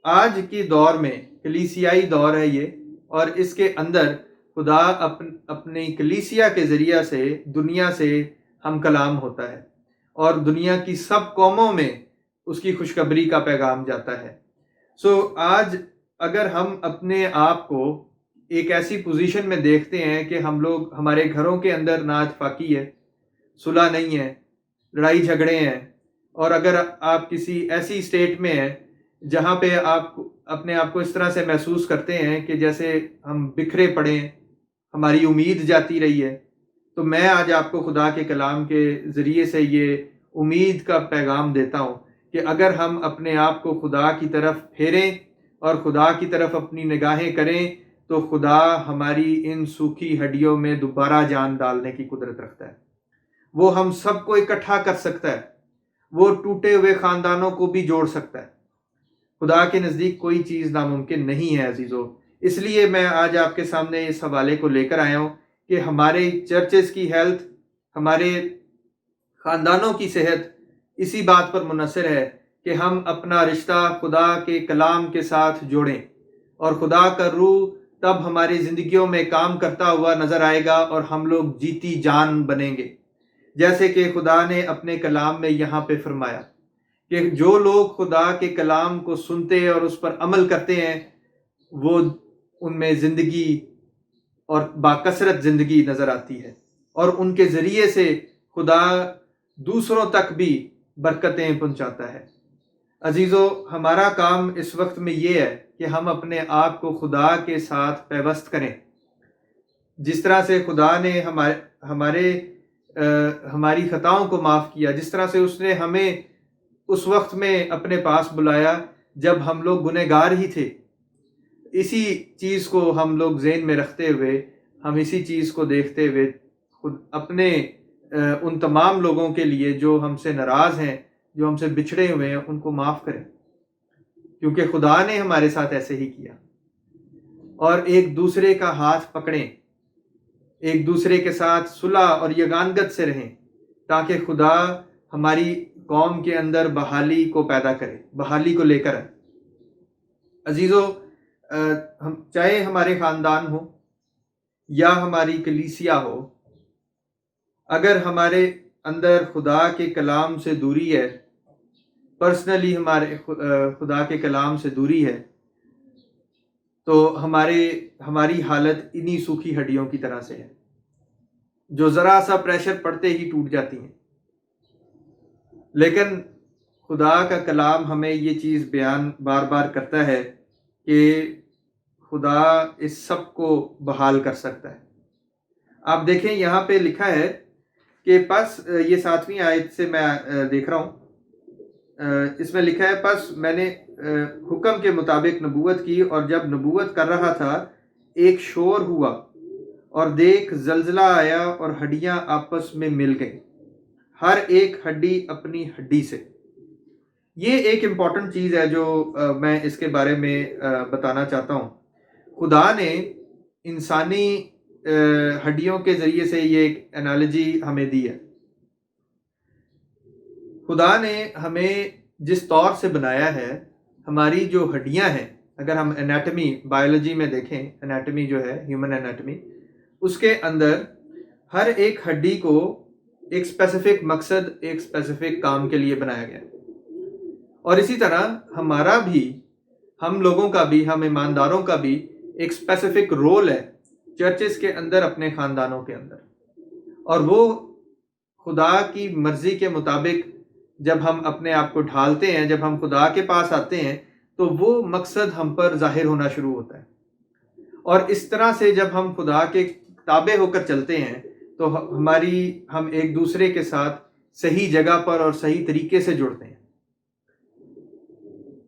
آج کی دور میں کلیسیائی دور ہے یہ، اور اس کے اندر خدا اپنی کلیسیا کے ذریعہ سے دنیا سے ہم کلام ہوتا ہے، اور دنیا کی سب قوموں میں اس کی خوشخبری کا پیغام جاتا ہے۔ آج اگر ہم اپنے آپ کو ایک ایسی پوزیشن میں دیکھتے ہیں کہ ہمارے گھروں کے اندر نااتفاقی ہے، صلح نہیں ہے، لڑائی جھگڑے ہیں، اور اگر آپ کسی ایسی اسٹیٹ میں ہیں جہاں پہ آپ اپنے آپ کو اس طرح سے محسوس کرتے ہیں کہ جیسے ہم بکھرے پڑے ہیں، ہماری امید جاتی رہی ہے، تو میں آج آپ کو خدا کے کلام کے ذریعے سے یہ امید کا پیغام دیتا ہوں کہ اگر ہم اپنے آپ کو خدا کی طرف پھیریں اور خدا کی طرف اپنی نگاہیں کریں تو خدا ہماری ان سوکھی ہڈیوں میں دوبارہ جان ڈالنے کی قدرت رکھتا ہے۔ وہ ہم سب کو اکٹھا کر سکتا ہے، وہ ٹوٹے ہوئے خاندانوں کو بھی جوڑ سکتا ہے۔ خدا کے نزدیک کوئی چیز ناممکن نہیں ہے عزیزو۔ اس لیے میں آج آپ کے سامنے اس حوالے کو لے کر آیا ہوں کہ ہمارے چرچز کی ہیلتھ، ہمارے خاندانوں کی صحت اسی بات پر منحصر ہے کہ ہم اپنا رشتہ خدا کے کلام کے ساتھ جوڑیں، اور خدا کا روح تب ہماری زندگیوں میں کام کرتا ہوا نظر آئے گا، اور ہم لوگ جیتی جان بنیں گے، جیسے کہ خدا نے اپنے کلام میں یہاں پہ فرمایا کہ جو لوگ خدا کے کلام کو سنتے اور اس پر عمل کرتے ہیں وہ ان میں زندگی اور باکثرت زندگی نظر آتی ہے، اور ان کے ذریعے سے خدا دوسروں تک بھی برکتیں پہنچاتا ہے۔ عزیزو، ہمارا کام اس وقت میں یہ ہے کہ ہم اپنے آپ کو خدا کے ساتھ پیوست کریں، جس طرح سے خدا نے ہماری خطاؤں کو معاف کیا، جس طرح سے اس نے ہمیں اس وقت میں اپنے پاس بلایا جب ہم لوگ گنہگار ہی تھے، اسی چیز کو ہم لوگ ذہن میں رکھتے ہوئے، ہم اسی چیز کو دیکھتے ہوئے خود اپنے ان تمام لوگوں کے لیے جو ہم سے ناراض ہیں، جو ہم سے بچھڑے ہوئے ہیں، ان کو معاف کریں، کیونکہ خدا نے ہمارے ساتھ ایسے ہی کیا۔ اور ایک دوسرے کا ہاتھ پکڑیں، ایک دوسرے کے ساتھ صلح اور یگانگت سے رہیں، تاکہ خدا ہماری قوم کے اندر بحالی کو پیدا کرے، بحالی کو لے کر آئے۔ عزیزو، چاہے ہمارے خاندان ہو یا ہماری کلیسیا ہو، اگر ہمارے اندر خدا کے کلام سے دوری ہے، پرسنلی ہمارے خدا کے کلام سے دوری ہے، تو ہماری حالت انہی سوکھی ہڈیوں کی طرح سے ہے، جو ذرا سا پریشر پڑتے ہی ٹوٹ جاتی ہیں۔ لیکن خدا کا کلام ہمیں یہ چیز بیان بار بار کرتا ہے کہ خدا اس سب کو بحال کر سکتا ہے۔ آپ دیکھیں یہاں پہ لکھا ہے کہ پس، یہ 7ویں آیت سے میں دیکھ رہا ہوں، اس میں لکھا ہے، پس میں نے حکم کے مطابق نبوت کی، اور جب نبوت کر رہا تھا ایک شور ہوا، اور دیکھ زلزلہ آیا اور ہڈیاں آپس میں مل گئیں، ہر ایک ہڈی اپنی ہڈی سے۔ یہ ایک امپورٹنٹ چیز ہے جو میں اس کے بارے میں بتانا چاہتا ہوں۔ خدا نے انسانی ہڈیوں کے ذریعے سے یہ ایک انالوجی ہمیں دی ہے۔ خدا نے ہمیں جس طور سے بنایا ہے، ہماری جو ہڈیاں ہیں، اگر ہم انیٹمی بایولوجی میں دیکھیں، انیٹمی جو ہے ہیومن انیٹمی، اس کے اندر ہر ایک ہڈی کو ایک اسپیسیفک مقصد، ایک اسپیسیفک کام کے لیے بنایا گیا۔ اور اسی طرح ہمارا بھی، ہم لوگوں کا بھی، ہم ایمانداروں کا بھی ایک اسپیسیفک رول ہے چرچز کے اندر، اپنے خاندانوں کے اندر، اور وہ خدا کی مرضی کے مطابق جب ہم اپنے آپ کو ڈھالتے ہیں، جب ہم خدا کے پاس آتے ہیں، تو وہ مقصد ہم پر ظاہر ہونا شروع ہوتا ہے۔ اور اس طرح سے جب ہم خدا کے تابع ہو کر چلتے ہیں تو ہم ایک دوسرے کے ساتھ صحیح جگہ پر اور صحیح طریقے سے جڑتے ہیں۔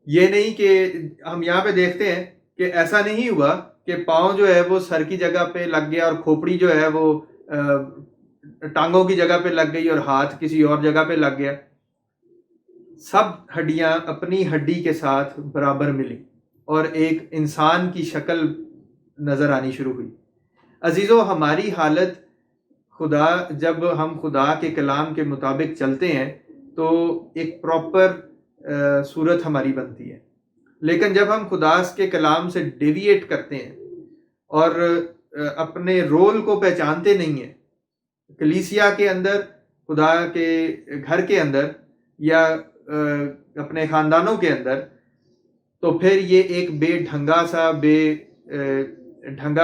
یہ نہیں کہ ہم یہاں پہ دیکھتے ہیں کہ ایسا نہیں ہوا کہ پاؤں جو ہے وہ سر کی جگہ پہ لگ گیا، اور کھوپڑی جو ہے وہ ٹانگوں کی جگہ پہ لگ گئی، اور ہاتھ کسی اور جگہ پہ لگ گیا۔ سب ہڈیاں اپنی ہڈی کے ساتھ برابر ملی اور ایک انسان کی شکل نظر آنی شروع ہوئی۔ عزیزو، ہماری حالت جب ہم خدا کے کلام کے مطابق چلتے ہیں تو ایک پراپر صورت ہماری بنتی ہے۔ لیکن جب ہم خدا کے کلام سے ڈیویٹ کرتے ہیں اور اپنے رول کو پہچانتے نہیں ہیں، کلیسیا کے اندر، خدا کے گھر کے اندر، یا اپنے خاندانوں کے اندر، تو پھر یہ ایک بے ڈھنگا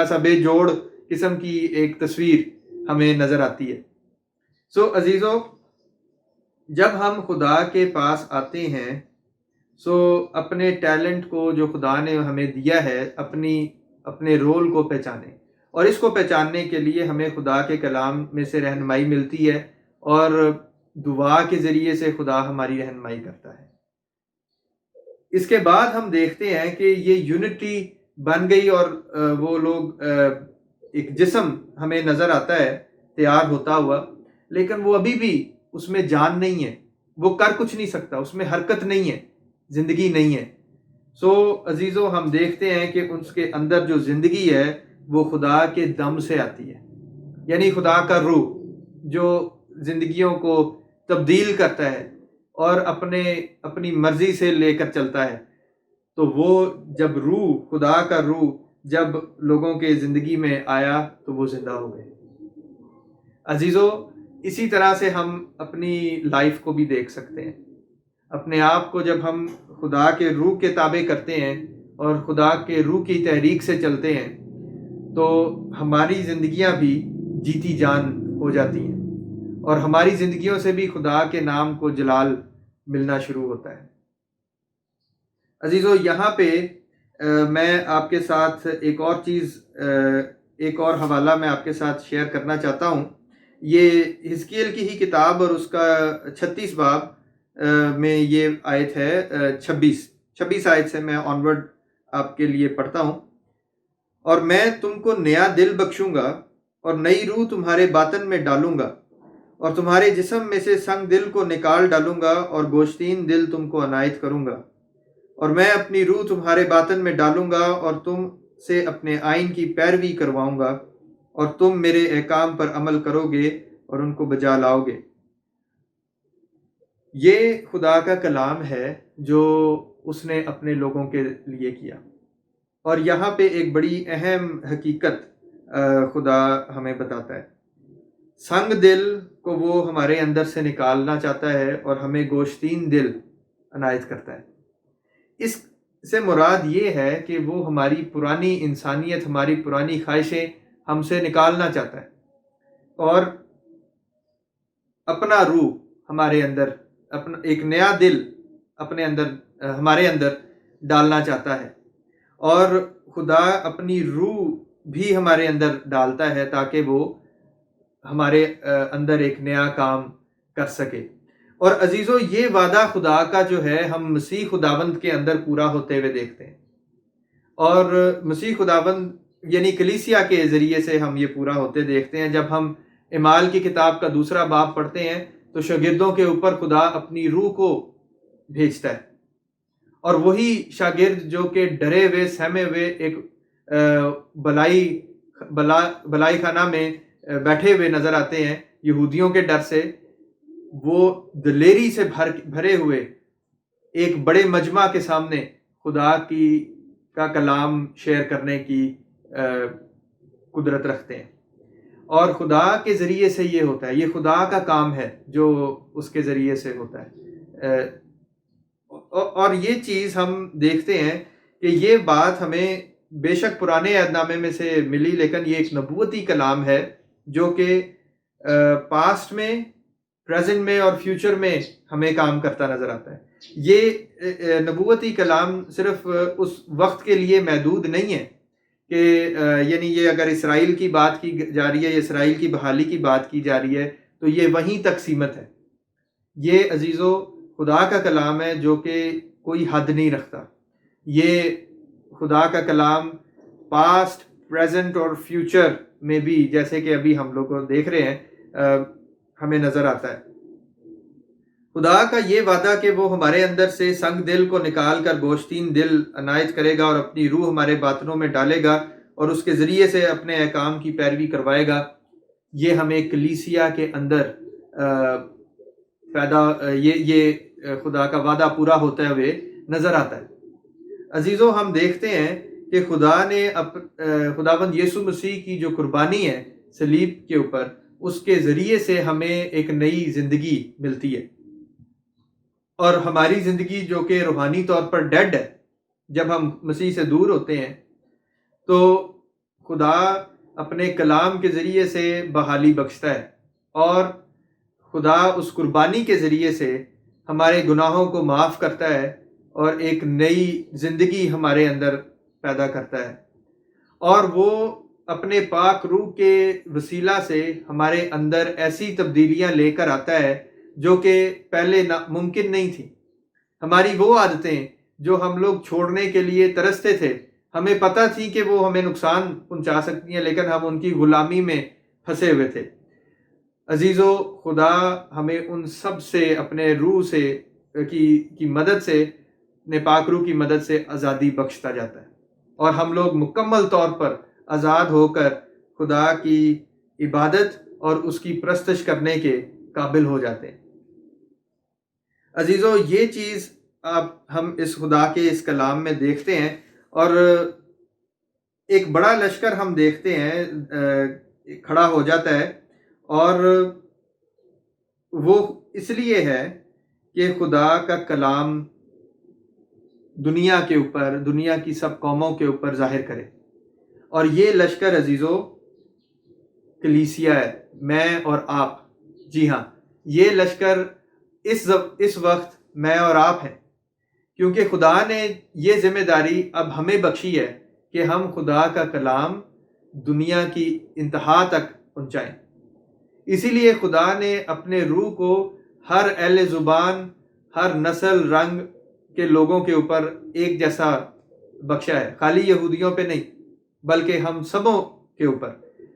سا بے جوڑ قسم کی ایک تصویر ہمیں نظر آتی ہے۔ سو عزیزو، جب ہم خدا کے پاس آتے ہیں، اپنے ٹیلنٹ کو جو خدا نے ہمیں دیا ہے، اپنے رول کو پہچانیں، اور اس کو پہچاننے کے لیے ہمیں خدا کے کلام میں سے رہنمائی ملتی ہے، اور دعا کے ذریعے سے خدا ہماری رہنمائی کرتا ہے۔ اس کے بعد ہم دیکھتے ہیں کہ یہ یونٹی بن گئی، اور وہ لوگ ایک جسم ہمیں نظر آتا ہے تیار ہوتا ہوا، لیکن وہ ابھی بھی اس میں جان نہیں ہے، وہ کر کچھ نہیں سکتا، اس میں حرکت نہیں ہے، زندگی نہیں ہے۔ سو عزیزو، ہم دیکھتے ہیں کہ اس کے اندر جو زندگی ہے وہ خدا کے دم سے آتی ہے، یعنی خدا کا روح جو زندگیوں کو تبدیل کرتا ہے اور اپنی مرضی سے لے کر چلتا ہے۔ تو وہ جب خدا کا روح جب لوگوں کے زندگی میں آیا تو وہ زندہ ہو گئے۔ عزیزو، اسی طرح سے ہم اپنی لائف کو بھی دیکھ سکتے ہیں۔ اپنے آپ کو جب ہم خدا کے روح کے تابع کرتے ہیں اور خدا کے روح کی تحریک سے چلتے ہیں، تو ہماری زندگیاں بھی جیتی جان ہو جاتی ہیں، اور ہماری زندگیوں سے بھی خدا کے نام کو جلال ملنا شروع ہوتا ہے۔ عزیزو، یہاں پہ میں آپ کے ساتھ ایک اور چیز ایک اور حوالہ میں آپ کے ساتھ شیئر کرنا چاہتا ہوں. یہ حزقیل کی ہی کتاب اور اس کا 36 باب میں یہ آیت ہے 26 آیت سے میں آنورڈ آپ کے لیے پڑھتا ہوں. اور میں تم کو نیا دل بخشوں گا اور نئی روح تمہارے باطن میں ڈالوں گا اور تمہارے جسم میں سے سنگ دل کو نکال ڈالوں گا اور گوشتین دل تم کو عنایت کروں گا. اور میں اپنی روح تمہارے باطن میں ڈالوں گا اور تم سے اپنے آئین کی پیروی کرواؤں گا اور تم میرے احکام پر عمل کرو گے اور ان کو بجا لاؤ گے. یہ خدا کا کلام ہے جو اس نے اپنے لوگوں کے لیے کیا. اور یہاں پہ ایک بڑی اہم حقیقت خدا ہمیں بتاتا ہے. سنگ دل کو وہ ہمارے اندر سے نکالنا چاہتا ہے اور ہمیں گوشتین دل عنایت کرتا ہے. اس سے مراد یہ ہے کہ وہ ہماری پرانی انسانیت، ہماری پرانی خواہشیں ہم سے نکالنا چاہتا ہے اور اپنا روح ہمارے اندر، اپنا ایک نیا دل اپنے اندر ہمارے اندر ڈالنا چاہتا ہے. اور خدا اپنی روح بھی ہمارے اندر ڈالتا ہے تاکہ وہ ہمارے اندر ایک نیا کام کر سکے. اور عزیزو، یہ وعدہ خدا کا جو ہے ہم مسیح خداوند کے اندر پورا ہوتے ہوئے دیکھتے ہیں. اور مسیح خداوند یعنی کلیسیا کے ذریعے سے ہم یہ پورا ہوتے دیکھتے ہیں. جب ہم اعمال کی کتاب کا 2 باب پڑھتے ہیں تو شاگردوں کے اوپر خدا اپنی روح کو بھیجتا ہے اور وہی شاگرد جو کہ ڈرے ہوئے سہمے ہوئے ایک بلائی خانہ میں بیٹھے ہوئے نظر آتے ہیں یہودیوں کے ڈر سے، وہ دلیری سے بھرے ہوئے ایک بڑے مجمع کے سامنے خدا کا کلام شیئر کرنے کی قدرت رکھتے ہیں. اور خدا کے ذریعے سے یہ ہوتا ہے، یہ خدا کا کام ہے جو اس کے ذریعے سے ہوتا ہے. اور یہ چیز ہم دیکھتے ہیں کہ یہ بات ہمیں بے شک پرانے عہد نامے میں سے ملی، لیکن یہ ایک نبوتی کلام ہے جو کہ پاسٹ میں، پریزنٹ میں اور فیوچر میں ہمیں کام کرتا نظر آتا ہے. یہ نبوتی کلام صرف اس وقت کے لیے محدود نہیں ہے کہ یعنی یہ اگر اسرائیل کی بات کی جا رہی ہے، اسرائیل کی بحالی کی بات کی جا رہی ہے تو یہ وہیں تک سیمت ہے. یہ عزیزو خدا کا کلام ہے جو کہ کوئی حد نہیں رکھتا. یہ خدا کا کلام پاسٹ، پریزنٹ اور فیوچر میں بھی، جیسے کہ ابھی ہم لوگ دیکھ رہے ہیں، ہمیں نظر آتا ہے. خدا کا یہ وعدہ کہ وہ ہمارے اندر سے سنگ دل کو نکال کر گوشتین دل عنایت کرے گا اور اپنی روح ہمارے باطنوں میں ڈالے گا اور اس کے ذریعے سے اپنے احکام کی پیروی کروائے گا، یہ ہمیں کلیسیا کے اندر یہ خدا کا وعدہ پورا ہوتے ہوئے نظر آتا ہے. عزیزو، ہم دیکھتے ہیں کہ خداوند یسوع مسیح کی جو قربانی ہے صلیب کے اوپر، اس کے ذریعے سے ہمیں ایک نئی زندگی ملتی ہے. اور ہماری زندگی جو کہ روحانی طور پر ڈیڈ ہے، جب ہم مسیح سے دور ہوتے ہیں تو خدا اپنے کلام کے ذریعے سے بحالی بخشتا ہے اور خدا اس قربانی کے ذریعے سے ہمارے گناہوں کو معاف کرتا ہے اور ایک نئی زندگی ہمارے اندر پیدا کرتا ہے. اور وہ اپنے پاک روح کے وسیلہ سے ہمارے اندر ایسی تبدیلیاں لے کر آتا ہے جو کہ پہلے ممکن نہیں تھی. ہماری وہ عادتیں جو ہم لوگ چھوڑنے کے لیے ترستے تھے، ہمیں پتہ تھی کہ وہ ہمیں نقصان پہنچا سکتی ہیں، لیکن ہم ان کی غلامی میں پھنسے ہوئے تھے. عزیزو، خدا ہمیں ان سب سے اپنے روح سے کی مدد سے، اپنے پاک روح کی مدد سے آزادی بخشتا جاتا ہے اور ہم لوگ مکمل طور پر آزاد ہو کر خدا کی عبادت اور اس کی پرستش کرنے کے قابل ہو جاتے ہیں. عزیزو، یہ چیز ہم اس خدا کے اس کلام میں دیکھتے ہیں. اور ایک بڑا لشکر ہم دیکھتے ہیں کھڑا ہو جاتا ہے، اور وہ اس لیے ہے کہ خدا کا کلام دنیا کے اوپر، دنیا کی سب قوموں کے اوپر ظاہر کرے. اور یہ لشکر عزیزو کلیسیا ہے، میں اور آپ. جی ہاں، یہ لشکر اس وقت میں اور آپ ہیں، کیونکہ خدا نے یہ ذمہ داری اب ہمیں بخشی ہے کہ ہم خدا کا کلام دنیا کی انتہا تک پہنچائیں۔ اسی لیے خدا نے اپنے روح کو ہر اہل زبان، ہر نسل، رنگ کے لوگوں کے اوپر ایک جیسا بخشا ہے، خالی یہودیوں پہ نہیں بلکہ ہم سبوں کے اوپر،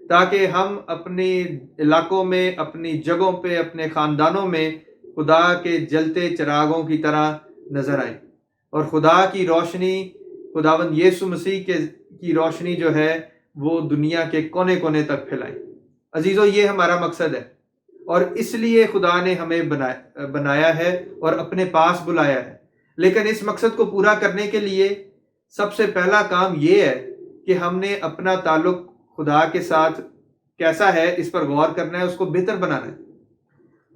تاکہ ہم اپنی علاقوں میں، اپنی جگہوں پہ، اپنے خاندانوں میں خدا کے جلتے چراغوں کی طرح نظر آئیں، اور خدا کی روشنی، خداوند یسوع مسیح کی روشنی جو ہے وہ دنیا کے کونے کونے تک پھیلائیں۔ عزیزو، یہ ہمارا مقصد ہے، اور اس لیے خدا نے ہمیں بنایا ہے اور اپنے پاس بلایا ہے۔ لیکن اس مقصد کو پورا کرنے کے لیے سب سے پہلا کام یہ ہے کہ ہم نے اپنا تعلق خدا کے ساتھ کیسا ہے اس پر غور کرنا ہے، اس کو بہتر بنانا ہے،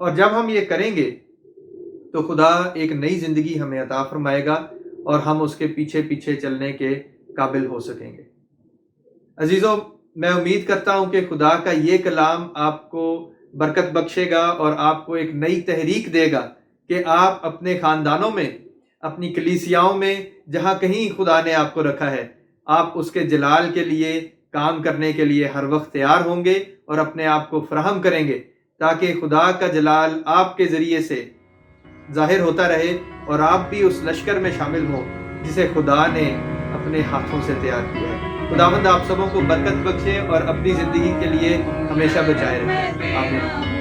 اور جب ہم یہ کریں گے تو خدا ایک نئی زندگی ہمیں عطا فرمائے گا اور ہم اس کے پیچھے پیچھے چلنے کے قابل ہو سکیں گے۔ عزیزو، میں امید کرتا ہوں کہ خدا کا یہ کلام آپ کو برکت بخشے گا اور آپ کو ایک نئی تحریک دے گا کہ آپ اپنے خاندانوں میں، اپنی کلیسیاؤں میں، جہاں کہیں خدا نے آپ کو رکھا ہے، آپ اس کے جلال کے لیے کام کرنے کے لیے ہر وقت تیار ہوں گے اور اپنے آپ کو فراہم کریں گے، تاکہ خدا کا جلال آپ کے ذریعے سے ظاہر ہوتا رہے اور آپ بھی اس لشکر میں شامل ہوں جسے خدا نے اپنے ہاتھوں سے تیار کیا ہے۔ خداوند آپ سبوں کو برکت بخشے اور اپنی زندگی کے لیے ہمیشہ بچائے رکھے۔ آمین۔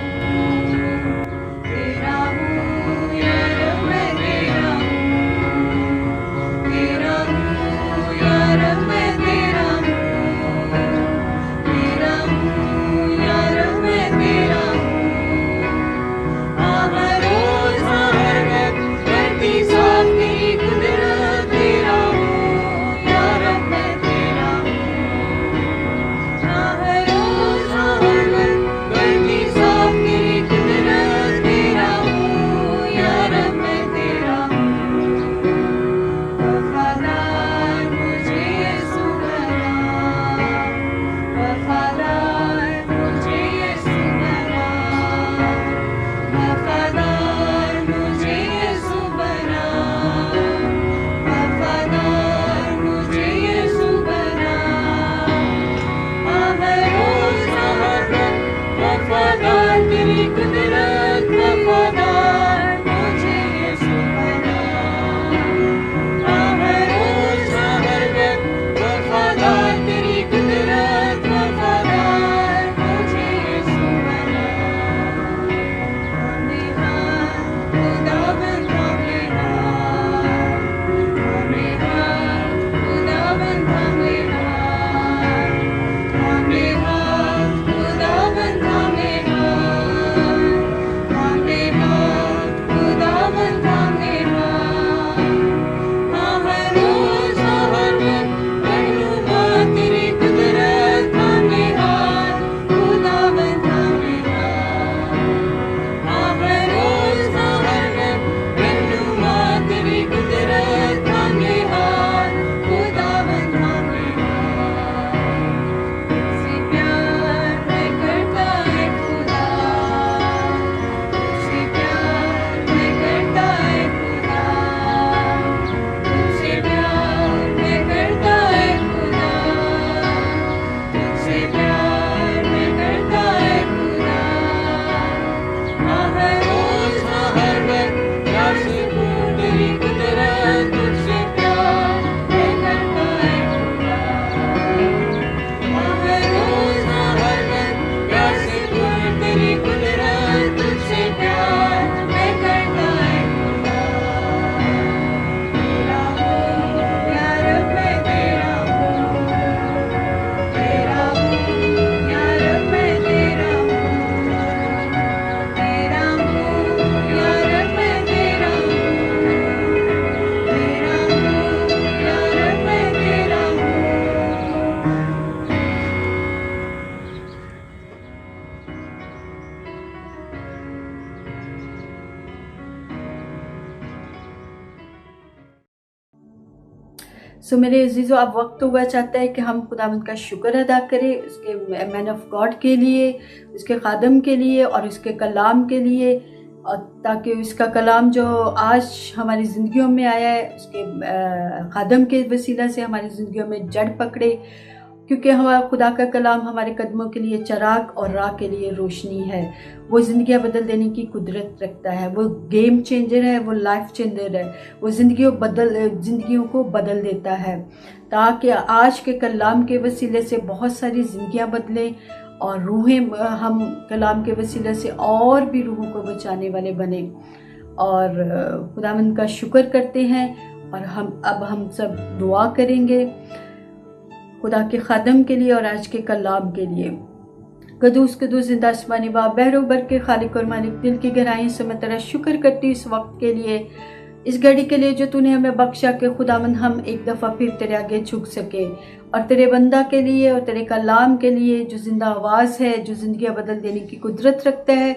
میرے عزیزو، اب وقت ہوا چاہتا ہے کہ ہم خداوند کا شکر ادا کریں اس کے مین آف گاڈ کے لیے، اس کے خادم کے لیے اور اس کے کلام کے لیے، اور تاکہ اس کا کلام جو آج ہماری زندگیوں میں آیا ہے اس کے خادم کے وسیلہ سے ہماری زندگیوں میں جڑ پکڑے کیونکہ ہمارا خدا کا کلام ہمارے قدموں کے لیے چراغ اور راہ کے لیے روشنی ہے. وہ زندگیاں بدل دینے کی قدرت رکھتا ہے. وہ گیم چینجر ہے, وہ لائف چینجر ہے. وہ زندگیوں کو بدل دیتا ہے, تاکہ آج کے کلام کے وسیلے سے بہت ساری زندگیاں بدلیں اور روحیں ہم کلام کے وسیلے سے اور بھی روحوں کو بچانے والے بنیں. اور خداوند کا شکر کرتے ہیں. اور ہم سب دعا کریں گے خدا کے خادم کے لیے اور آج کے کلام کے لیے. قدوس قدوس زندہ آسمانی باپ, بحر و بر کے خالق اور مالک, دل کی گہرائیوں سے میں تیرا شکر کرتی اس وقت کے لیے, اس گھڑی کے لیے جو تو نے ہمیں بخشا کہ خداوند ہم ایک دفعہ پھر تیرے آگے جھک سکے. اور تیرے بندہ کے لیے اور تیرے کلام کے لیے جو زندہ آواز ہے, جو زندگیاں بدل دینے کی قدرت رکھتا ہے,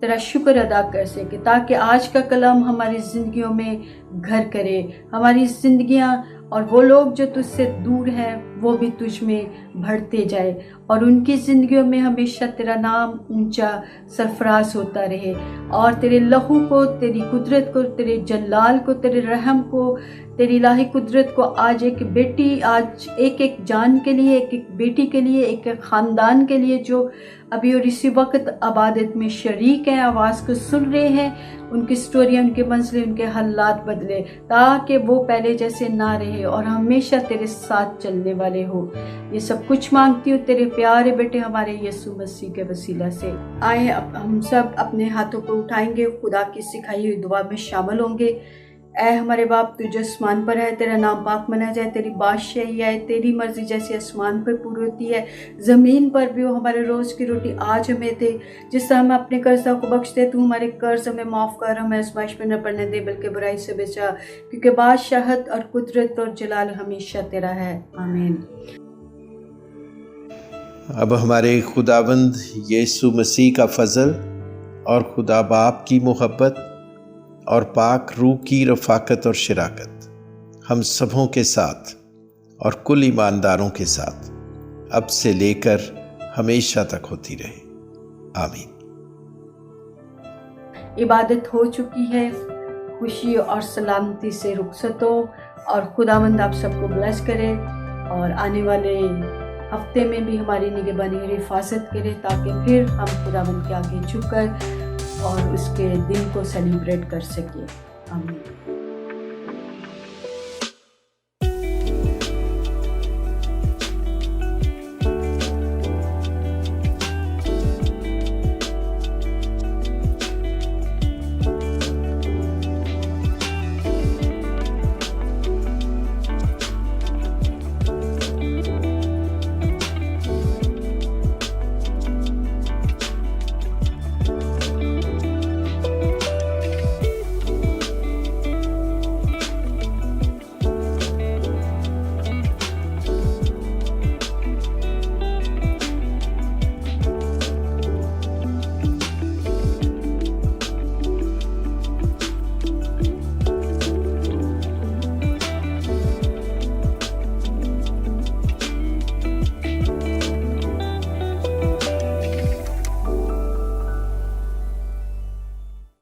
تیرا شکر ادا کر سکے, تاکہ آج کا کلام ہماری زندگیوں میں گھر کرے. ہماری زندگیاں اور وہ لوگ جو تجھ سے دور ہیں وہ بھی تجھ میں بڑھتے جائے, اور ان کی زندگیوں میں ہمیشہ تیرا نام اونچا سرفراز ہوتا رہے. اور تیرے لہو کو, تیری قدرت کو, تیرے جلال کو, تیرے رحم کو, تیری الہی قدرت کو آج ایک جان کے لیے, ایک بیٹی کے لیے, ایک خاندان کے لیے جو ابھی اور اسی وقت عبادت میں شریک ہیں, آواز کو سن رہے ہیں, ان کی سٹوریاں, ان کے مسئلے, ان کے حالات بدلے, تاکہ وہ پہلے جیسے نہ رہے اور ہمیشہ تیرے ساتھ چلنے والے ہو. یہ سب کچھ مانگتی ہوں تیرے پیارے بیٹے ہمارے یسوع مسیح کے وسیلہ سے. آئیں ہم سب اپنے ہاتھوں کو اٹھائیں گے, خدا کی سکھائی ہوئی دعا میں شامل ہوں گے. اے ہمارے باپ, تو جو آسمان پر ہے, تیرا نام پاک منا جائے, تیری بادشاہی آئے, تیری مرضی جیسے آسمان پر پوری ہوتی ہے زمین پر بھی ہو. ہمارے روز کی روٹی آج ہمیں دے, جس طرح ہم اپنے قرضوں کو بخش دے, تو ہمارے قرض ہمیں معاف کر, ہمیں آزمائش میں نہ پڑنے دے بلکہ برائی سے بچا, کیونکہ بادشاہت اور قدرت اور جلال ہمیشہ تیرا ہے. آمین. اب ہمارے خداوند یسوع مسیح کا فضل اور خدا باپ کی محبت اور پاک روح کی رفاقت اور شراکت ہم سبوں کے ساتھ اور کل ایمانداروں کے ساتھ اب سے لے کر ہمیشہ تک ہوتی رہے. آمین. عبادت ہو چکی ہے, خوشی اور سلامتی سے رخصت ہو, اور خداوند آپ سب کو بلیس کرے, اور آنے والے ہفتے میں بھی ہماری نگہبانی اور حفاظت کرے, تاکہ پھر ہم خداوند کے آگے جھک کر اور اس کے دن کو سیلیبریٹ کر سکیں. آمین.